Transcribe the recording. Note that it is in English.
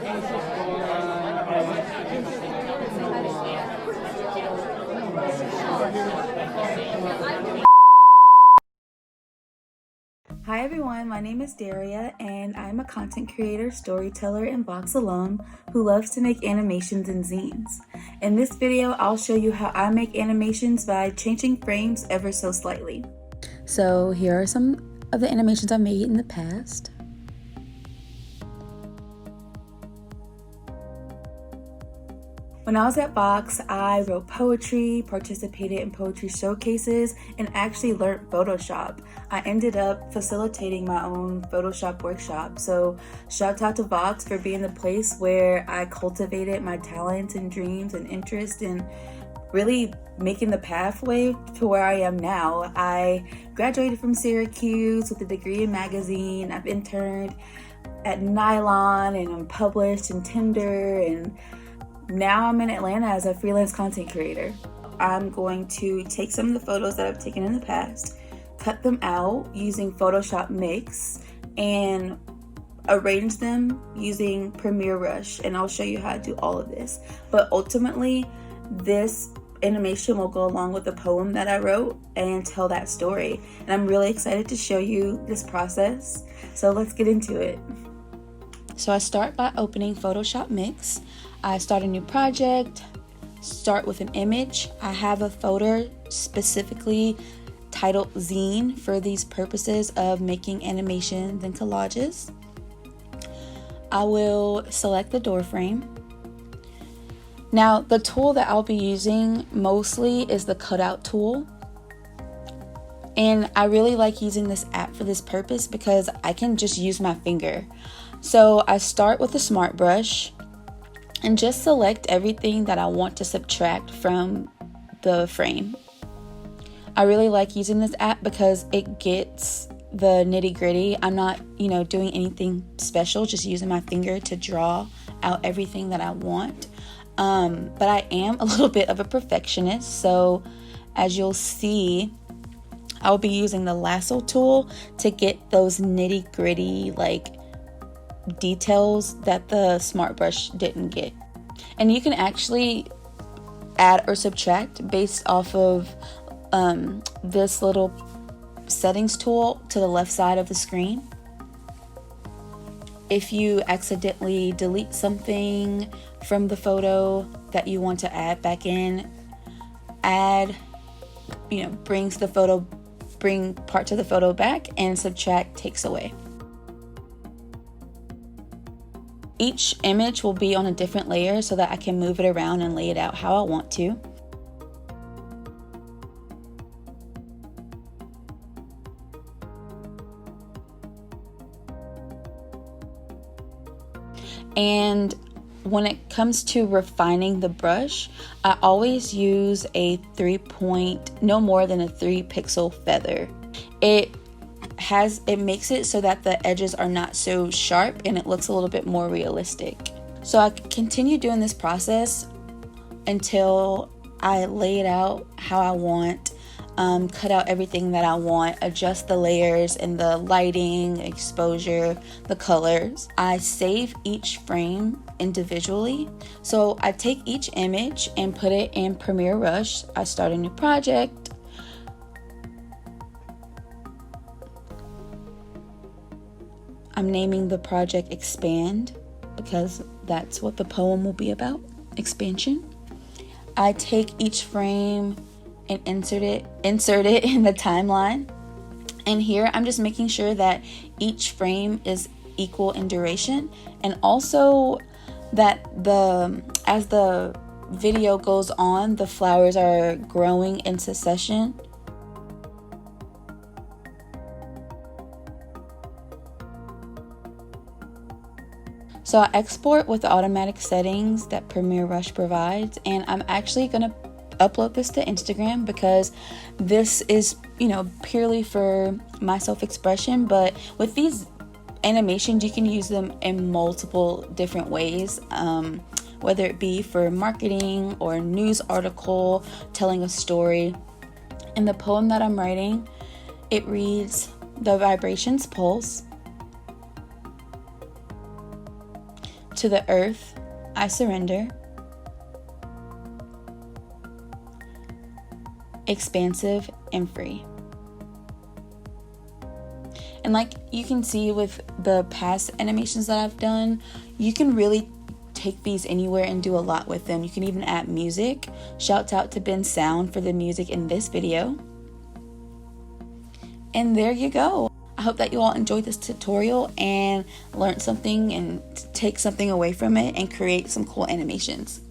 Hi everyone, my name is Daria and I'm a content creator, storyteller, and VOX alum who loves to make animations and zines. In this video, I'll show you how I make animations by changing frames ever so slightly. So here are some of the animations I made in the past. When I was at VOX, I wrote poetry, participated in poetry showcases, and actually learned Photoshop. I ended up facilitating my own Photoshop workshop. So shout out to VOX for being the place where I cultivated my talents and dreams and interests and really making the pathway to where I am now. I graduated from Syracuse with a degree in magazine. I've interned at Nylon and I'm published in Tinder, and now I'm in Atlanta as a freelance content creator. I'm going to take some of the photos that I've taken in the past, cut them out using Photoshop Mix, and arrange them using Premiere Rush, and I'll show you how to do all of this. But ultimately, this animation will go along with the poem that I wrote and tell that story. And I'm really excited to show you this process. So let's get into it. So I start by opening Photoshop Mix. I start a new project, start with an image. I have a folder specifically titled Zine for these purposes of making animations and collages. I will select the door frame. Now, the tool that I'll be using mostly is the cutout tool. And I really like using this app for this purpose because I can just use my finger. So I start with a smart brush and just select everything that I want to subtract from the frame. I really like using this app because it gets the nitty-gritty. I'm not, doing anything special, just using my finger to draw out everything that I want. But I am a little bit of a perfectionist, so as you'll see, I'll be using the lasso tool to get those nitty-gritty details that the smart brush didn't get. And you can actually add or subtract based off of this little settings tool to the left side of the screen. If you accidentally delete something from the photo that you want to add back in, bring parts of the photo back, and subtract takes away. Each image will be on a different layer so that I can move it around and lay it out how I want to. And when it comes to refining the brush, I always use a no more than a 3 pixel feather. It makes it so that the edges are not so sharp and it looks a little bit more realistic. So I continue doing this process until I lay it out how I want, cut out everything that I want, adjust the layers and the lighting, exposure, the colors. I save each frame individually. So I take each image and put it in Premiere Rush. I start a new project. I'm naming the project Expand because that's what the poem will be about, expansion. I take each frame and insert it in the timeline. And here I'm just making sure that each frame is equal in duration, and also that as the video goes on, the flowers are growing in succession. So I export with the automatic settings that Premiere Rush provides, and I'm actually going to upload this to Instagram because this is, purely for my self-expression. But with these animations, you can use them in multiple different ways, whether it be for marketing or a news article, telling a story. In the poem that I'm writing, it reads, "The vibrations pulse, To the earth, I surrender. Expansive and free. And like you can see with the past animations that I've done, you can really take these anywhere and do a lot with them. You can even add music. Shouts out to Ben Sound for the music in this video. And there you go. I hope that you all enjoyed this tutorial and learned something and take something away from it and create some cool animations.